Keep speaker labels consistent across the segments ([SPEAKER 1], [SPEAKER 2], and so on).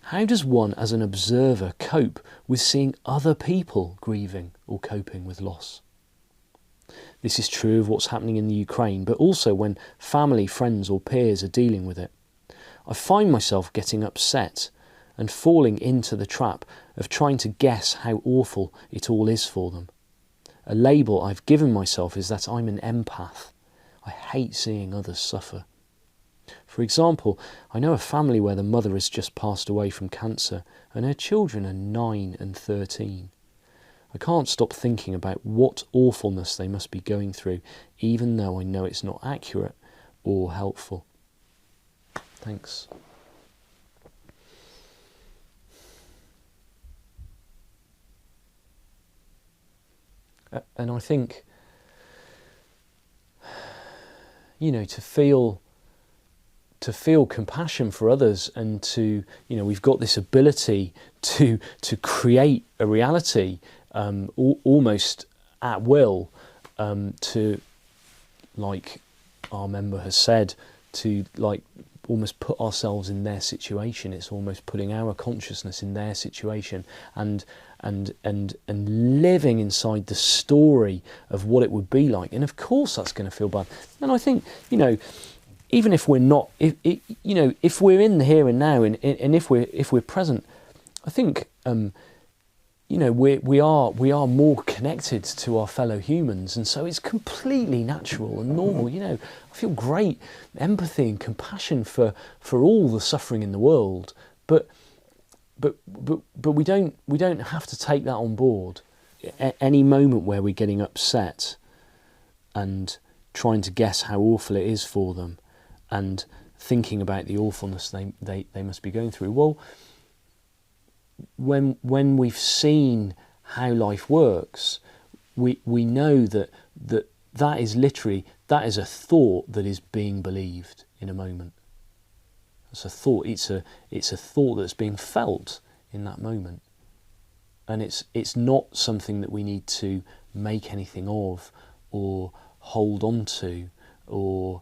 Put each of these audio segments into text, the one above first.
[SPEAKER 1] How does one as an observer cope with seeing other people grieving or coping with loss? This is true of what's happening in the Ukraine, but also when family, friends or peers are dealing with it. I find myself getting upset and falling into the trap of trying to guess how awful it all is for them. A label I've given myself is that I'm an empath. I hate seeing others suffer. For example, I know a family where the mother has just passed away from cancer and her children are 9 and 13. I can't stop thinking about what awfulness they must be going through, even though I know it's not accurate or helpful. Thanks. And I think, to feel compassion for others and to, we've got this ability to create a reality almost at will, to, like our member has said, to almost put ourselves in their situation. It's almost putting our consciousness in their situation and living inside the story of what it would be like. And of course that's going to feel bad. And I think, even if we're not, if we're in the here and now, and if we're present, I think, we are more connected to our fellow humans, and so it's completely natural and normal. I feel great empathy and compassion for all the suffering in the world, but we don't have to take that on board. Any moment where we're getting upset and trying to guess how awful it is for them, and thinking about the awfulness they must be going through. Well, when we've seen how life works, we know that is a thought that is being believed in a moment. It's a thought. It's a thought that's being felt in that moment, and it's not something that we need to make anything of, or hold on to, or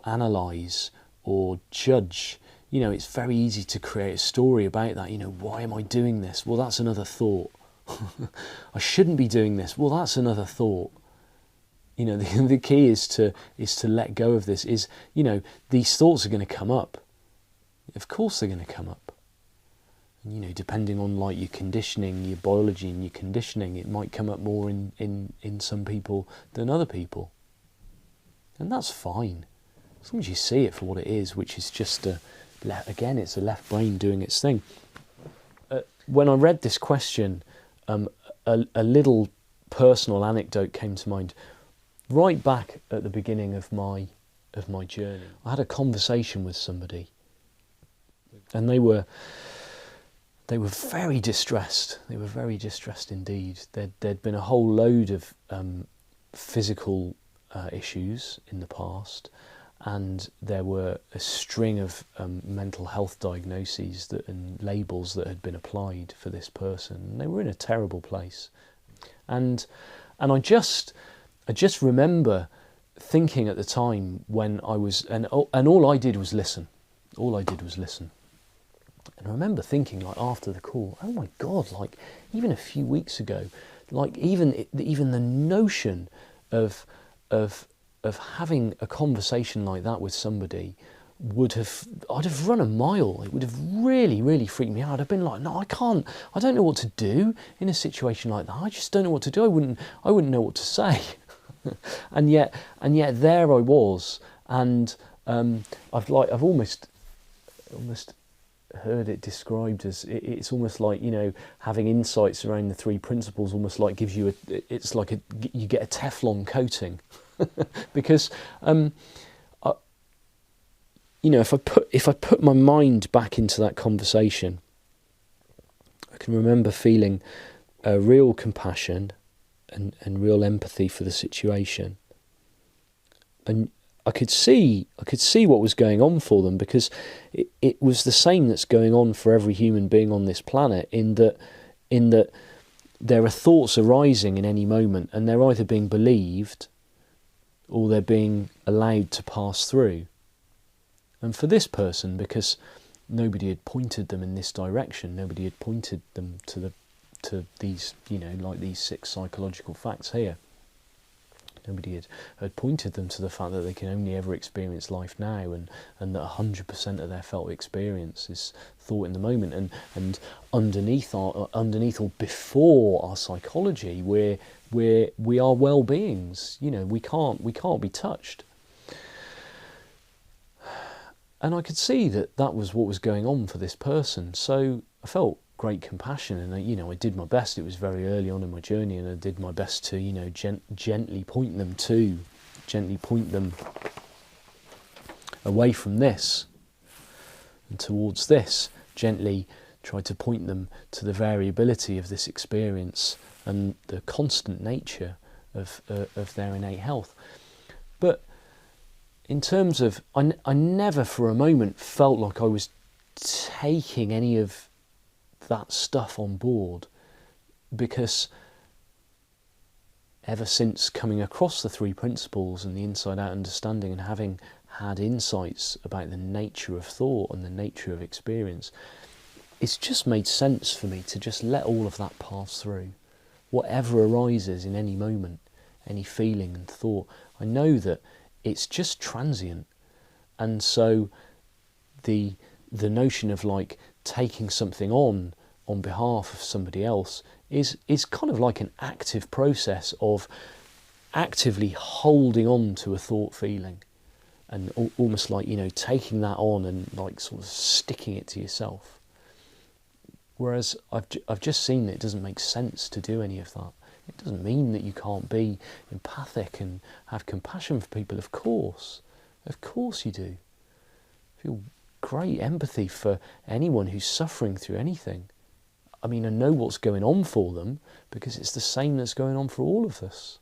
[SPEAKER 1] analyse, or judge. It's very easy to create a story about that. Why am I doing this? Well, that's another thought. I shouldn't be doing this. Well, that's another thought. The key is to let go of this. These thoughts are going to come up. Of course they're going to come up. And, depending on your conditioning, your biology and your conditioning, it might come up more in some people than other people. And that's fine. As long as you see it for what it is, which is just it's a left brain doing its thing. When I read this question, a little personal anecdote came to mind. Right back at the beginning of my journey, I had a conversation with somebody, and they were very distressed. They were very distressed indeed. There'd been a whole load of physical issues in the past, and there were a string of mental health diagnoses and labels that had been applied for this person. And they were in a terrible place, and I just remember thinking at the time when I was, and all I did was listen. All I did was listen. And I remember thinking, after the call, oh my God, even a few weeks ago, even the notion of having a conversation like that with somebody I'd have run a mile. It would have really, really freaked me out. I'd have been like, no, I can't. I don't know what to do in a situation like that. I just don't know what to do. I wouldn't know what to say. and yet there I was, and I've almost heard it described as it's almost like having insights around the 3 principles almost like gives you you get a Teflon coating. Because if I put my mind back into that conversation, I can remember feeling real compassion and real empathy for the situation, and I could see what was going on for them, because it was the same that's going on for every human being on this planet, in that there are thoughts arising in any moment, and they're either being believed or they're being allowed to pass through. And for this person, because nobody had pointed them in this direction. Nobody had pointed them to these, like these 6 psychological facts here. Nobody had pointed them to the fact that they can only ever experience life now, and that 100% of their felt experience is thought in the moment. And underneath or before our psychology, we are well-beings. We can't be touched. And I could see that was what was going on for this person. So I felt great compassion, and I did my best. It was very early on in my journey, and I did my best to gently point them away from this and towards this. Gently try to point them to the variability of this experience and the constant nature of their innate health. But in terms of, I never for a moment felt like I was taking any of that stuff on board, because ever since coming across the 3 principles and the inside out understanding, and having had insights about the nature of thought and the nature of experience, it's just made sense for me to just let all of that pass through. Whatever arises in any moment, any feeling and thought, I know that it's just transient. And so the notion of like taking something on behalf of somebody else is kind of like an active process of actively holding on to a thought feeling, and almost like taking that on and like sort of sticking it to yourself. Whereas I've just seen that it doesn't make sense to do any of that. It doesn't mean that you can't be empathic and have compassion for people. Of course you do. Feel great empathy for anyone who's suffering through anything. I mean, I know what's going on for them, because it's the same that's going on for all of us.